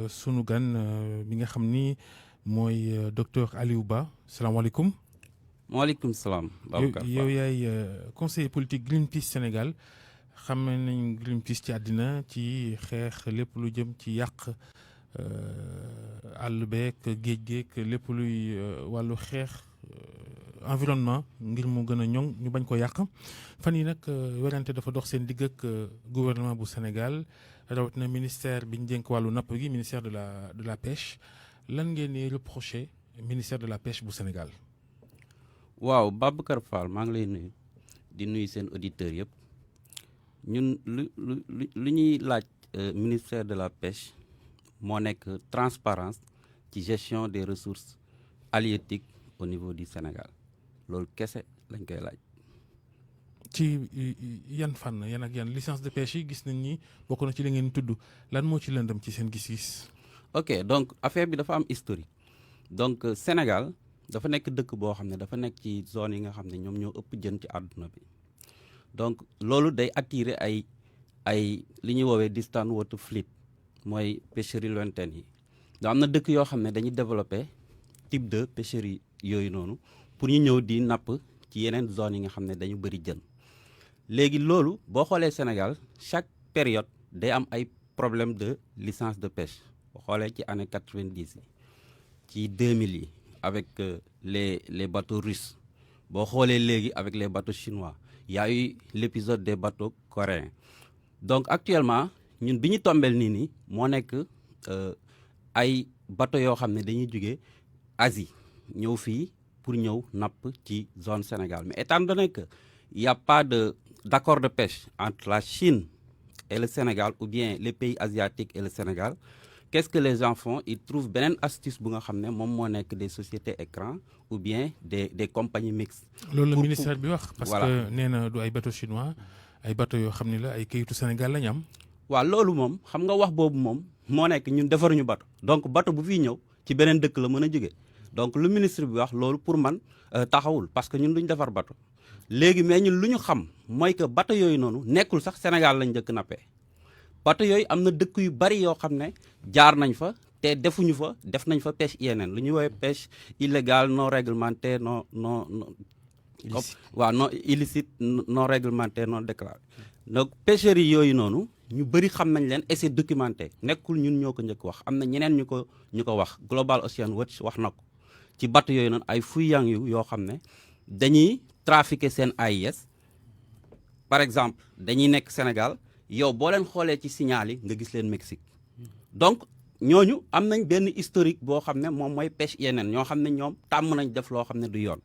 sunu gan bi nga xam ni mooy docteur Aliou Ba salaamaaleykum. maaleykum salaam. yow yaay conseiller politique Greenpeace Sénégal xam nañ Greenpeace ci àddina ci xeex lépp lu jëm ci yàq àll beeg géej géeg lépp luy wàllu xeex environnement ngir mu gën a ñoŋ ñu bañ ko yàq fan yi nag werante dafa dox seen digg ak gouvernement bu Sénégal rawatina ministère bi ñu dénk wàllu napp gi ministère de la pêche lan ngeen di reproché ministère de la pêche bu Sénégal. waaw Babacar Fall maa ngi lay nuyu di nuyu seen auditeurs yëpp ñun lu ñuy laaj ministère de la pêche moo nekk transparence ci gestion des ressources halieutiques au niveau du Sénégal loolu kese lañ koy laaj. ci yan fànn yan ak yan licence de pêche yi gis nañ ni bokk na ci li ngeen tudd lan moo ci lëndëm ci seen gis-gis. ok donc affaire bi dafa am historique donc Sénégal dafa nekk dëkk boo xam ne dafa nekk ci zone yi nga xam ne ñoom ñoo ëpp jën ci àdduna bi donc loolu day attirer ay li ñuy woowee distant water fleet mooy pêcherie lointaine yi donc am na dëkk yoo xam ne dañuy développer type de pêcherie yooyu noonu pour ñu ñëw di napp ci yeneen zone yi nga xam ne dañu bëri jën. léegi loolu boo xoolee Sénégal chaque période day am ay problème de licence de pêche boo xoolee ci année 90 yi ci 2000 yi avec les bateaux russes boo xoolee léegi avec les bateaux chinois y a eu l'épisode des bateaux coréens donc actuellement ñun bi ñu tombeel nii moo nekk ay bateaux yoo xam ne dañuy jóge Asie ñëw fii pour ñëw napp ci zone Sénégal mais étant donné que y a pas d'accord de pêche entre la Chine et le Sénégal ou bien les pays asiatiques et le Sénégal qu'est-ce que les gens font ils trouvent beneen astuce bu nga xam ne moom moo nekk des sociétés écrans ou bien des compagnies mixtes. loolu la ministère bi wax. parce voilà. que nee na du ay bateau chinois ay bateau yoo xam ne la ay kayitu Sénégal lañ am. waaw loolu moom xam nga wax boobu moom moo nekk ñun defaruñu bateau donc bateau bu fiy ñëw ci beneen dëkk la mën a jóge donc lu ministre bi wax loolu pour man taxawul parce que ñun duñ defar bateau léegi mais ñun lu ñu xam mooy que bateau yooyu noonu nekkul sax Sénégal lañ njëkk nappee bateau yooyu am na dëkk yu bari yoo xam ne jaar nañ fa te defuñu fa def nañ fa pêche INN lu ñuy woowee pêche illégale non réglementée non illicite non réglementée non déclarée donc pêcherie yooyu noonu ñu bëri xam nañ leen et c'est documenté nekkul ñun ñoo ko njëkk wax am na ñeneen ñu ko wax Global Ocean Watch wax na ko ci bateau yooyu noonu ay fuyang yu yoo xam ne dañuy trafiquer seen AIS par exemple dañuy nekk Sénégal yow boo leen xoolee ci signal yi nga gis leen Mexique donc ñooñu am nañ benn historique boo xam ne moom mooy pêche yeneen ñoo xam ne ñoom tàmm nañ def loo xam ne du yoon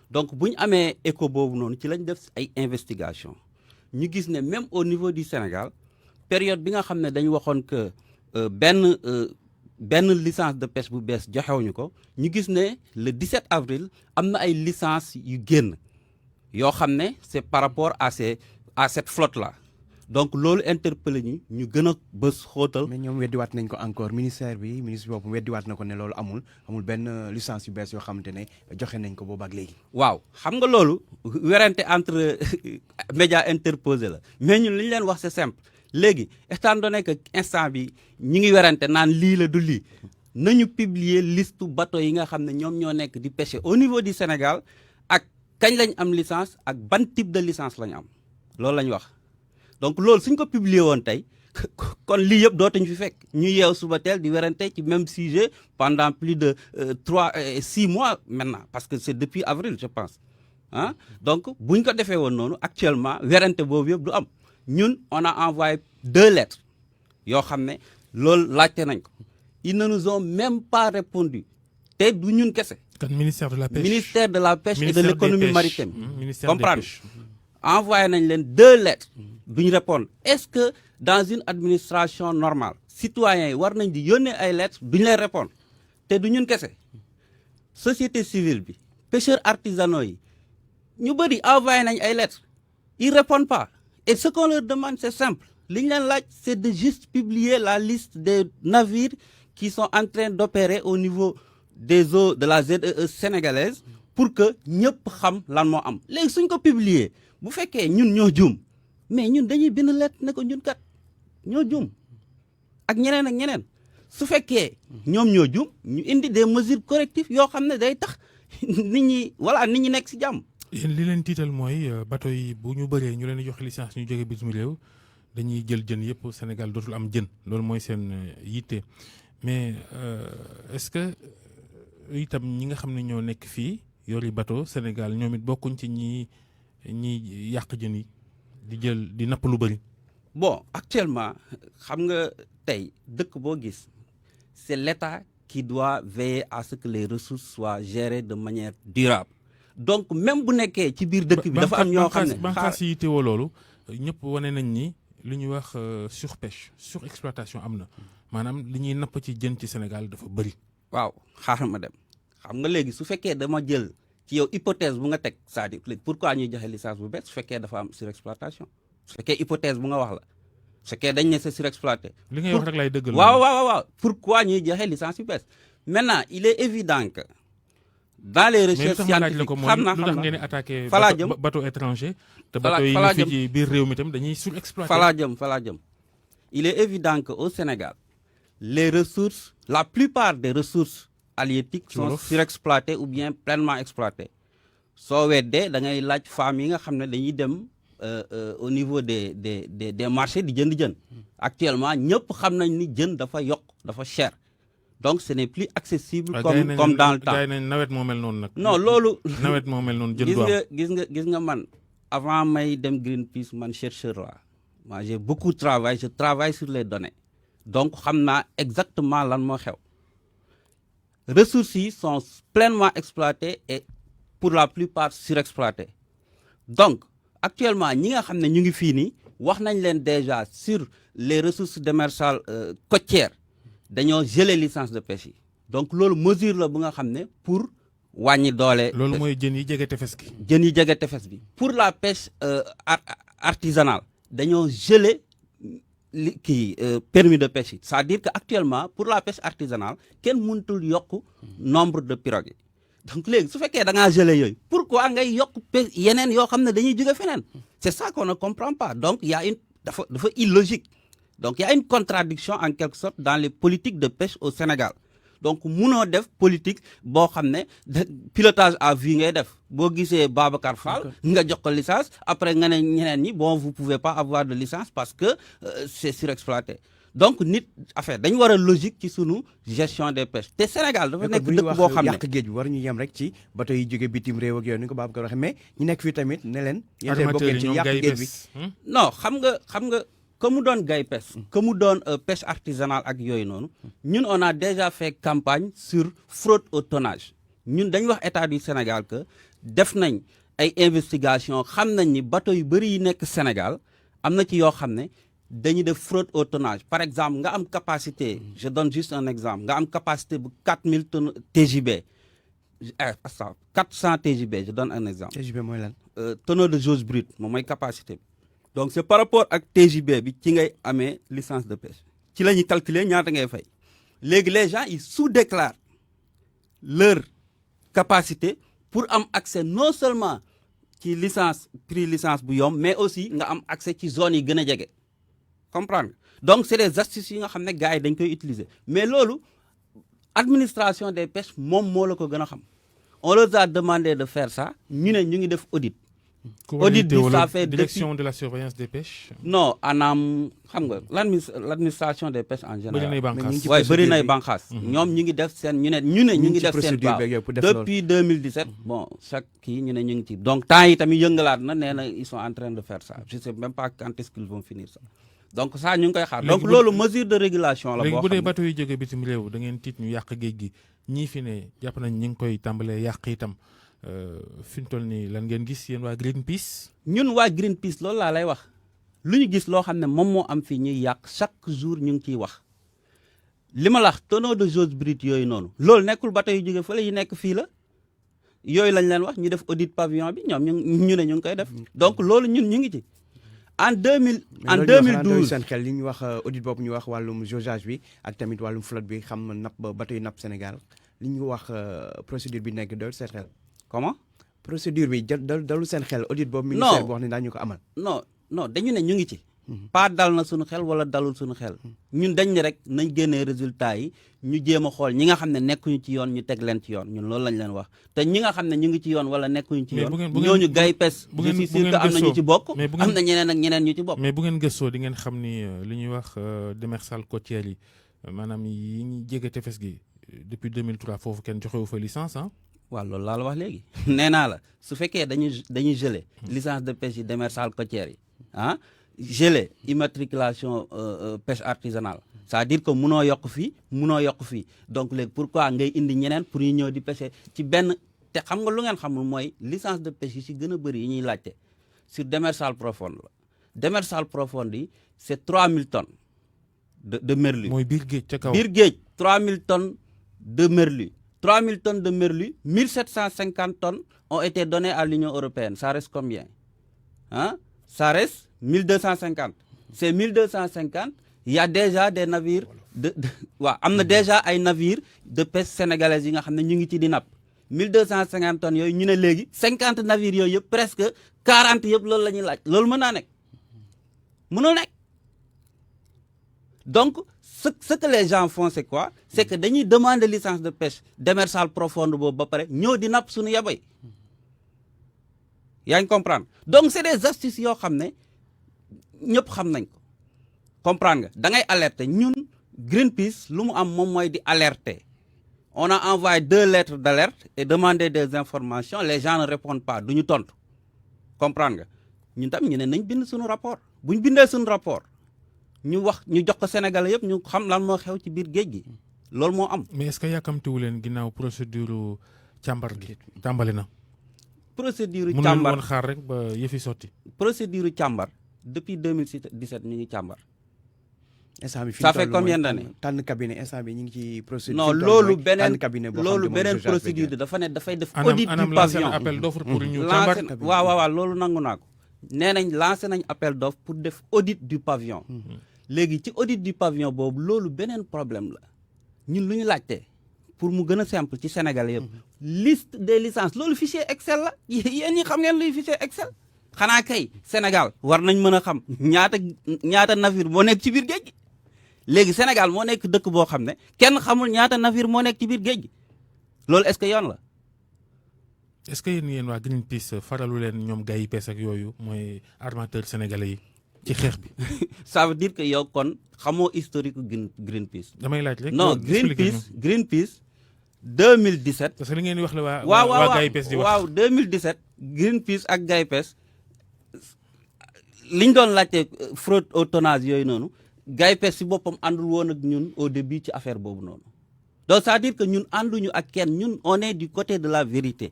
donc bu ñu amee écho boobu noonu ci lañ def ay investigation ñu gis ne même au niveau du Sénégal période bi nga xam ne dañu waxoon que benn licence de pêche bu bees joxewuñu ko ñu gis ne le 17 avril am na ay licence yu génn yoo xam ne c'est par rapport à cette flotte là donc loolu interpellé ñu gën a bës xóotal. mais ñoom weddiwaat nañ ko encore ministre bi boobu weddiwaat na ko ne loolu amul benn licence yu bees yoo xamante ne joxe nañ ko boobu ak léegi. waaw xam nga loolu werante entre médias interposés la mais ñun li ñu leen wax c'est simple léegi étant donné que instant bi ñu ngi werante naan lii la du lii nañu publier liste bateau yi nga xam ne ñoom ñoo nekk di pêcher au niveau du Sénégal ak kañ lañ am licence ak ban type de licence lañ am loolu lañ wax. donc loolu suñ ko publier woon tey kon lii yëpp dootuñ fi fekk ñu yeew suba teel di werante ci même sujet pendant plus de 6 mois maintenant parce que c'est depuis avril je pense ah donc buñ ko defee woon noonu actuellement werante boobu yëpp du am ñun on a envoyé 2 lettres yoo xam ne loolu laajte nañ ko ils ne nous ont même pas répondu te du ñun kese. kan ministère de la pêche ministère de la pêche et de l'économie maritime. comprendre envoyé nañ leen 2 lettres. duñu répondre est-ce que dans une administration normale citoyens yi war nañ di yónnee ay lettres duñu leen répondre te du ñun kese société civile bi pêcheurs artisanaux yi ñu bëri envoyé nañ ay lettres ils répondent pas et ce qu'on leur demande c'est simple li ñu leen laaj c'est de juste publier la liste des navires qui sont en train d'opérer au niveau des eaux de la ZEE sénégalaise pour que ñëpp xam lan moo am léegi suñ ko publier bu fekkee ñun ñoo juum mais ñun dañuy bind lettre ne ko ñun kat ñoo juum ak ñeneen su fekkee ñoom ñoo jum ñu indi des mesures correctives yoo xam ne day tax nit ñi nekk si jàmm. yéen li leen tiital mooy bateau yi bu ñu bëree ñu leen di jox licence ñu jóge bitim réew dañuy jël jën yëpp Sénégal dootul am jën loolu mooy seen yitte mais est-ce que itam ñi nga xam ne ñoo nekk fii yori bateau Sénégal ñoom it bokkuñ ci ñi yàq jën yi di jël di napp lu bëri. Bon actuellement xam nga tey dëkk boo gis c'est l'État qui doit veiller à ce que les ressources soient gérées de manière durable donc même bu nekkee ci biir dëkk bi dafa am ñoo xam ne banqaas yi teewoo loolu ñëpp wane nañ ni li ñuy wax surpêche surexploitation am na maanaam li ñuy napp ci jën ci Sénégal dafa bëri. waaw xaaral ma dem xam nga léegi su fekkee dama jël ci yow hypothèse bu nga teg c'est-à-dire pourquoi ñuy joxe licence bu bees su fekkee dafa am surexploitation su fekkee hypothèse bu nga wax la su fekkee dañ ne c'est surexploité. li ngay wax rek lay dëggal. waaw pourquoi ñuy joxe licence yu bees maintenant il est évident que dans les recherches scientifiques xam naa lu tax ngeen attaqué falaa jëm bateau étranger te bateau yi fii ci biir réew mi tam dañuy surexploité. falaa jëm il est évident que au Sénégal les ressources la plupart des ressources halieutiques sont surexploitées ou bien pleinement exploitées soo weddee da ngay laaj femmes yi nga xam ne dañuy dem au niveau des marchés di jën actuellement ñëpp xam nañ ni jën dafa yokk dafa cher donc ce n'est plus accessible comme dans le temps. gars yi nañ nawet moo mel noonu nag. non loolu. nawet moo mel noonu jën du am gis nga man avant may dem Greenpeace man chercheur la moi j'ai beaucoup travaillé je travaille sur les données donc xam naa exactement lan moo xew ressources yi sont pleinement exploitées et pour la plupart surexploitées donc actuellement ñi nga xam ne ñu ngi fii nii wax nañ leen déjà sur les ressources démersales côtières dañoo geler licence de pêche yi donc loolu mesure la bu nga xam ne pour wàññi doole. loolu mooy jën yi jege tefes gi. jën yi jege tefes bi pour la pêche artisanale dañoo geler permis de pêche yi c'est-à-dire que actuellement pour la pêche artisanale kenn mënutul yokk nombre de pirogues yi donc léegi su fekkee da ngaa geler yooyu pourquoi ngay yokk yeneen yoo xam ne dañuy jóge feneen c'est ça qu'on ne comprend pas donc il y a une dafa illogique donc il y a une contradiction en quelque sorte dans les politiques de pêche au Sénégal donc munoo def politique boo xam ne pilotage à vue ngay def boo gisee Babacar Fall nga jox ko licence après nga ne ñeneen ñi bon vous pouvez pas avoir de licence parce que c'est surexploité donc nit affaire dañu war a logique ci sunu gestion des pêches te Sénégal dafa nekk dëkk boo xam ne yàq géej bi war ñu yem rek ci bateau yi jóge bitim réew ak yooyu ni ko Babacar waxee mais ñu nekk fii tamit ne leen yéen bokkeen ci yàq géej bi non xam nga que mu doon gay pêche que mu doon pêche artisanale ak yooyu noonu ñun on a déjà fait campagne sur fraude au tonnage ñun dañu wax état du Sénégal que def nañ ay investigation xam nañ ni bateau yu bëri yi nekk Sénégal am na ci yoo xam ne dañuy def fraude au tonnage par exemple nga am capacité je donne juste un exemple nga am capacité bu 4000 tonnes TJB 400 TJB je donne un exemple. TJB mooy lan. tonneau de jauge brute moom mooy capacité bi. donc c'est par rapport ak TJB bi ci ngay amee licence de pêche ci la ñuy calculer ñaata ngay fay léegi les gens ils sous-déclarent leur capacité pour am accès non seulement ci licence prix licence bu yomb mais aussi nga am accès ci zone yi gën a jege comprendre donc c'est des astuces yi nga xam ne gars yi dañ koy utiliser mais loolu administration des pêches moom moo la ko gën a xam on leur a demandé de faire ça ñu ne ñu ngi def audit. audit bi ça fait direction de la surveillance des pêches. non anam xam nga l'administration des pêches en général. bëri nay banqaas ñoom ñu ngi def seen ñu ne ñu ngi def seen depuis 2017 bon chaque kii ñu ne ñu ngi ci donc temps yi tamit yëngalaat na nee na ils sont en train de faire ça je sais même pas quand est-ce qu'ils vont finir ça donc ça ñu ngi koy xaar donc loolu mesure de régulation la boo xam ne léegi bu dee bateau yi jógee bitim réew da ngeen tiit ñu yàq géej gi ñii fi ne jàpp nañ ñu ngi koy tàmbalee yàq itam fi mu toll nii lan ngeen gis yéen waa Greenpeace. ñun waa Greenpeace loolu laa lay wax lu ñu gis loo xam ne moom moo am fii ñuy yàq chaque jour ñu ngi ciy wax li ma la wax tonneau de jauge brute yooyu noonu loolu nekkul bateau yu jóge fële yi nekk fii la yooyu lañ leen wax ñu def audit pavillon bi ñoom ñu ne ñu ngi koy def donc loolu ñun ñu ngi ci. en 2012 seen xel li ñu wax audit boobu ñu wax wàllum jaugeage bi ak tamit wàllum flotte bi xam napp bateau yi napp Sénégal li ñu wax procédure bi nekk dool seen xel. comment procédure bi dalu seen xel audit boobu ministère bi wax ne daañu ko amal. non dañu ne ñu ngi ci pas dal na suñu xel wala dalul suñu xel ñun dañ ne rek nañ génnee résultat yi ñu jéem a xool ñi nga xam ne nekkuñu ci yoon ñu teg leen ci yoon ñun loolu lañ leen wax te ñi nga xam ne ñu ngi ci yoon wala nekkuñu ci yoon ñooñu GAIPES je suis sûr que am na ñu ci bokk am na ñeneen ak ñeneen ñu ci bokk. mais bu ngeen gëstoo di ngeen xam ni li ñuy wax démersales côtières yi maanaam yi ñu jege tefes gi depuis 2003 foofu kenn joxewu fa licence ah. waaw loolu laa la wax léegi nee naa la su fekkee dañuy gelé licence de pêche yi démersales côtières yi ah gelé immatriculation pêche artisanale c'est-à-dire que munoo yokk fii donc léegi pourquoi ngay indi ñeneen pour ñu ñëw di pêcher ci benn te xam nga lu ngeen xamul mooy licence de pêche yi ci gën a bëri yi ñuy laajte sur démersale profonde la démersale profonde yi c'est 3000 tonnes de merlu. mooy biir géej ca kaw biir géej 3000 tonnes de merlu 3000 tonnes de merlu 1750 tonnes ont été données à l'Union européenne ça reste combien hein ça reste 1250 c'est 1250 il y a déjà des navires waaw am na déjà ay navires de pêche sénégalaises yi nga xam ne ñu ngi ci di napp 1250 tonnes yooyu ñu ne léegi 50 navires yooyu yëpp presque 40 yëpp loolu la ñuy laaj loolu mën naa nekk mënul nekk donc ce que les gens font c'est quoi c'est que dañuy demander licence de pêche démersale profonde boobu ba pare ñëw di napp suñu yaboy yaa ngi comprendre donc c'est des astuces yoo xam ne ñëpp xam nañ ko comprendre nga da ngay alerter ñun Greenpeace lu mu am moom mooy di alerter on a envoyé 2 lettres d'alerte et demandé des informations les gens ne répondent pas du ñu tontu comprendre nga ñun tam ñu ne nañ bind suñu rapport bu ñu bindee suñu rapport ñu jox ko Sénégalais yëpp ñu xam lan moo xew ci biir géej gi loolu moo am. mais est-ce que yàkkamtiwu leen ginnaaw procédure càmbar gi tàmbali na. procédure càmbar mënuñu woon xaar rek ba yëfi sotti. procédure càmbar depuis 2017 ñu ngi càmbar. instant bi ça fait combien d'années tànn cabinet instant bi ñu ngi ci procédure. non loolu beneen procédure dafa ne dafay def. audit du pavillon appel d'offre pour ñu càmbar. waaw loolu nangu naa ko. nee nañ lancé nañ appel d'offre pour def audit du pavillon. léegi ci audit du pavillon boobu loolu beneen problème la ñun lu ñu laajte pour mu gën a simple ci Sénégal yëpp. liste des licences loolu fichier Excel la yéen ñi xam ngeen luy fichier Excel. xanaa kay Sénégal war nañ mën a xam ñaata navire moo nekk ci biir géej gi léegi Sénégal moo nekk dëkk boo xam ne kenn xamul ñaata navire moo nekk ci biir géej gi loolu est-ce que yoon la. est-ce que yéen waa Greenpeace faralu leen ñoom GAIPES ak yooyu mooy armateurs sénégalais yi ci xeex bi. ça veut dire que yow kon xamoo historique Greenpeace. damay laaj rek. non Greenpeace 2017. parce que li ngeen di wax la waa GAIPES di wax. waaw 2017 Greenpeace ak GAIPES liñ doon laajte fraude au tonnage yooyu noonu GAIPES si boppam àndul woon ak ñun au début ci affaire boobu noonu donc c'est-à-dire que ñun ànduñu ak kenn ñun on est du côté de la vérité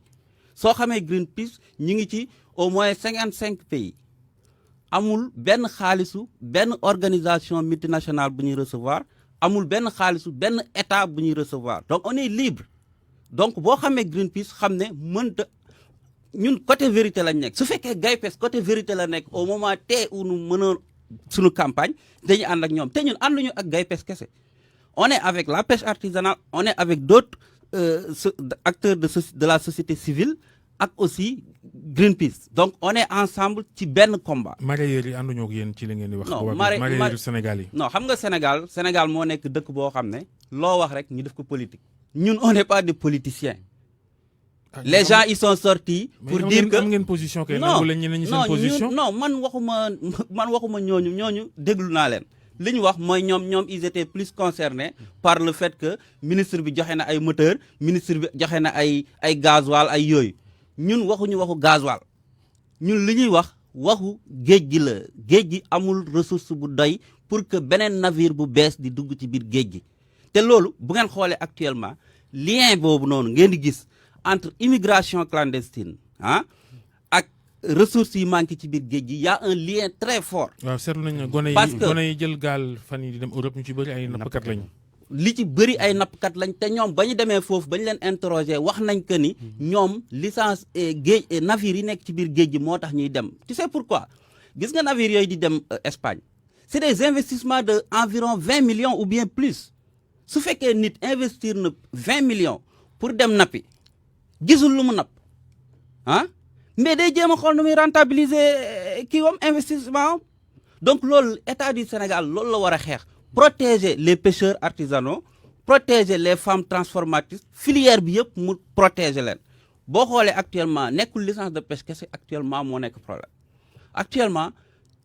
soo xamee Greenpeace ñu ngi ci au moins 55 pays amul benn xaalisu benn organisation multinationale bu ñuy recevoir amul benn xaalisu benn état bu ñuy recevoir donc on est libre donc boo xamee Greenpeace xam ne mënta ñun côté vérité lañ nekk su fekkee GAIPES côté vérité la nekk au moment T où nu mën a suñu campagne dañuy ànd ak ñoom te ñun ànduñu ak GAIPES kese on est avec la pêche artisanale on est avec d'autres acteurs de la société civile ak aussi Greenpeace donc on est ensemble ci benn combat. mareyeurs yi ànduñoo ak yéen ci li ngeen di wax. non mareyeurs Sénégal yi. non xam nga Sénégal moo nekk dëkk boo xam ne loo wax rek ñu def ko politique. ñun on n'est pas des politiciens. les gens ils sont sortis. pour dire que am ngeen position kay nangu leen ñeneen ñi seen position. non man waxuma ñooñu déglu naa leen. li ñu wax mooy ñoom ils étaient plus concernés par le fait que ministre bi joxe na ay moteur ministre bi joxe na ay gasoil ay yooyu ñun waxuñu waxu gasoil ñun li ñuy waxu géej gi la géej gi amul ressource bu doy pour que beneen navire bu bees di dugg ci biir géej gi te loolu bu ngeen xoolee actuellement lien boobu noonu ngeen di gis entre immigration clandestine ak ressources yi manqué ci biir géej gi y a un lien très fort. waaw seetlu nañu gone yi jël gaal fan yi di dem Europe ñu ci bëri ay nappkat lañ. li ci bëri ay nappkat lañ te ñoom ba ñu demee foofu ba ñu leen interroger wax nañ que ni ñoom licence géej navire yi nekk ci biir géej gi moo tax ñuy dem tu sais pourquoi gis nga navire yooyu di dem Espagne c'est des investissements de environ 20 millions ou bien plus su fekkee nit investir na 20 millions pour dem nappi gisul lu mu napp mais day jéem a xool nu muy rentabiliser kii wam investissement am donc loolu état du Sénégal loolu la war a xeex protéger les pêcheurs artisanaux protéger les femmes transformatrices filière bi yëpp mu protéger leen boo xoolee actuellement nekkul licence de pêche kese actuellement moo nekk problème actuellement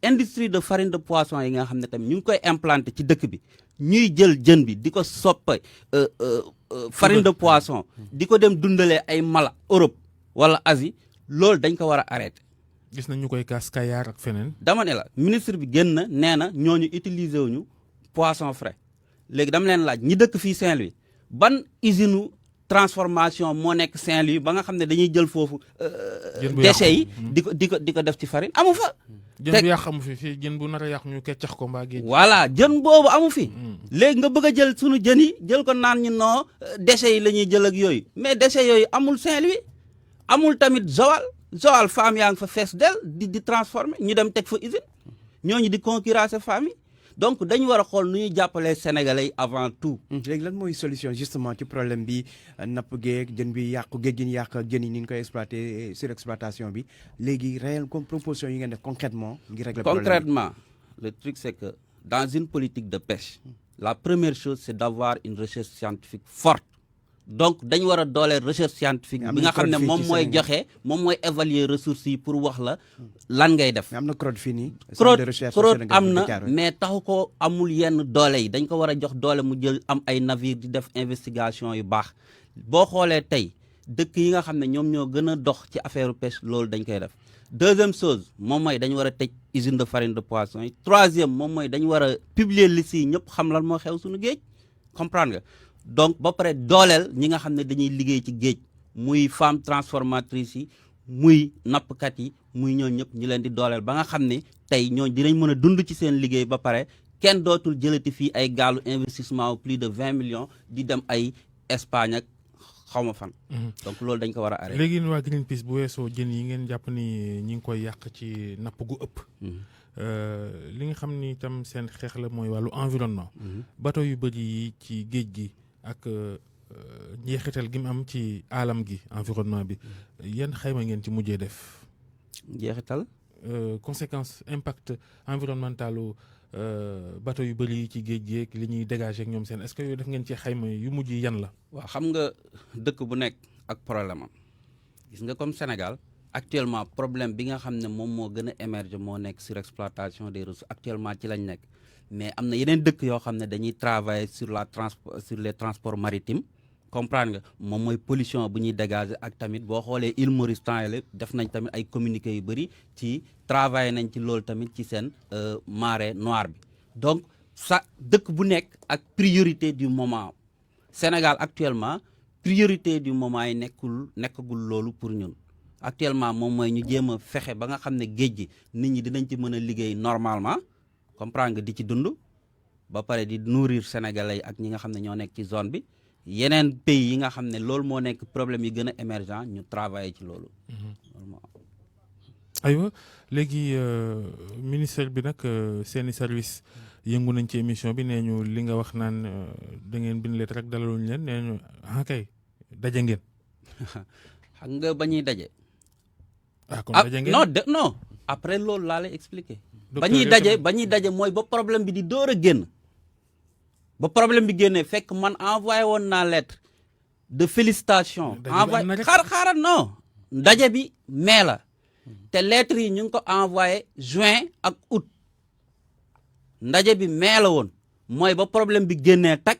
industrie de farine de poisson yi nga xam ne tamit ñu ngi koy implanter ci dëkk bi ñuy jël jën bi di ko soppe farine de poisson di ko dem dundalee ay mala Europe wala Asie loolu dañ ko war a arrêter. gis nañ ñu koy kaas Kayar ak feneen. dama ne la ministre bi génn na nee na ñooñu utiliser wuñu poisson frais léegi dama leen laaj ñi dëkk fii Saint-Louis ban usine transformation moo nekk Saint-Louis ba nga xam ne dañuy jël foofu déchets yi di ko def ci farine amu fa. jën bu yàq amu fi fii jën bu nar a yàq ñu keccax ko mbaa géej. voilà jën boobu amu fi. léegi nga bëgg a jël sunu jën yi jël ko naan ñu noo déchets yi la ñuy jël ak yooyu mais déchets yooyu amul Saint-Louis amul tamit Joal femmes yaa ngi fa fees del di transformer ñu dem teg fa usine ñooñu di concurrencer femmes yi donc dañu war a xool nu ñuy jàppalee sénégalais avant tout. léegi lan mooy solution justement ci problème bi napp géej jën bi yàqu géej gi ñu yàq ak jën yi ni ñu koy exploité surexploitation bi léegi réel comme proposition yi ngeen def concrètement ngir régler problème bi. Concrètement le truc c'est que dans une politique de pêche la première chose c'est d'avoir une recherche scientifique forte donc dañu war a dooleel recherche scientifique bi nga xam ne moom mooy joxe moom mooy évaluer ressources yi pour wax la lan ngay def. am na CROD fii nii. CROD am na mais taxu ko amul yenn doole yi dañ ko war a jox doole mu jël am ay navire di def investigation yu baax boo xoolee tey dëkk yi nga xam ne ñoom ñoo gën a dox ci affaire pêche loolu dañ koy def. deuxième chose moom mooy dañu war a tëj usine de farine de poisson yi troisième moom mooy dañu war a publier liste yi ñëpp xam lan moo xew suñu géej comprendre nga. donc ba pare dooleel ñi nga xam ne dañuy liggéey ci géej muy femme transformatrice yi muy nappkat yi muy ñoo ñëpp ñu leen di dooleel ba nga xam ne tey ñoo dinañ mën a dund ci seen liggéey ba pare kenn dootul jëlati fii ay gaalu investissement au plus de 20 millions di dem ay Espagne ak xawma fan. donc loolu dañ ko war a arrêter. léegi waa Greenpeace bu weesoo jën yi ngeen jàpp ni ñi ngi koy yàq ci napp gu ëpp. li nga xam ni itam seen xeex la mooy wàllu environnement. bateau yu bëri yi ci géej gi. ak njeexital gi mu am ci alam gi environnement bi yan xayma ngeen ci mujjee def. njeexital. conséquence impact environnementalu bateau yu bëri yi ci géej gi ak li ñuy dégager ak ñoom seen est-ce que yooyu def ngeen ci xayma yu mujj yi yan la. waaw xam nga dëkk bu nekk ak problème am gis nga comme Sénégal actuellement problème bi nga xam ne moom moo gën a émerger moo nekk surexploitation des ressources actuellement ci lañ nekk. mais am na yeneen dëkk yoo xam ne dañuy travailler sur les transports maritimes comprendre nga moom mooy pollution bu ñuy dégager ak tamit boo xoolee île Maurice temps yële def nañ tamit ay communiqués yu bëri ci travailler nañ ci loolu tamit ci seen marée noire bi donc sa dëkk bu nekk ak priorité du moment Sénégal actuellement priorité du moment yi nekkagul loolu pour ñun actuellement moom mooy ñu jéem a fexe ba nga xam ne géej gi nit ñi dinañ ci mën a liggéey normalement comprendre nga di ci dund ba pare di nourrir sénégalais ak ñi nga xam ne ñoo nekk ci zone bi yeneen pays yi nga xam ne loolu moo nekk problème yi gën a émergent ñu travailler ci loolu. aywa léegi ministère bi nag seeni service yëngu nañ ci émission bi nee ñu li nga wax naan da ngeen bind lettre rek dalaluñu leen nee ñu kay daje ngeen. xam nga ba ñuy daje. kon daje ngeen non après loolu laa lay expliquer. ba ñuy daje mooy ba problème bi di door a génn ba problème bi génnee fekk man envoyé woon naa lettre de félicitation envoyé xaaral non ndaje bi mai la te lettre yi ñu ngi ko envoyé juin ak août ndaje bi mai la woon mooy ba problème bi génnee tag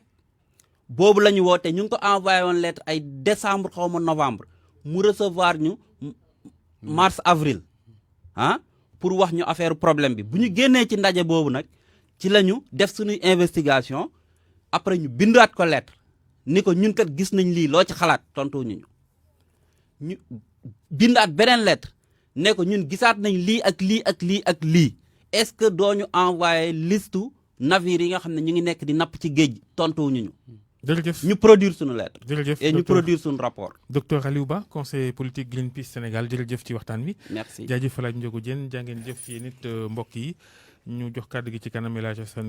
boobu la ñu woote ñu ngi ko envoyé woon lettre ay décembre xaw ma novembre mu recevoir ñu mars avril pour wax ñu affaire problème bi bu ñu génnee ci ndaje boobu nag ci la ñu def suñuy investigation après ñu bindaat ko lettre ni ko ñun kat gis nañ lii loo ci xalaat tontu ñu bindaat beneen lettre ne ko ñun gisaat nañ lii ak lii ak lii ak lii est-ce que doo ñu envoyé listu navire yi nga xam ne ñu ngi nekk di napp ci géej tontu ñu. jërëjëf ñu produire suñu lettre. jërëjëf et ñu produire suñu rapport. docteur Aliou Ba conseiller politique Greenpeace Sénégal jërëjëf ci waxtaan wi. merci jaajëfal ak Ndiogou Diène jaa ngeen jëf yéen it mbokk yi ñu jox kàddu gi ci kanam El Hadj Assane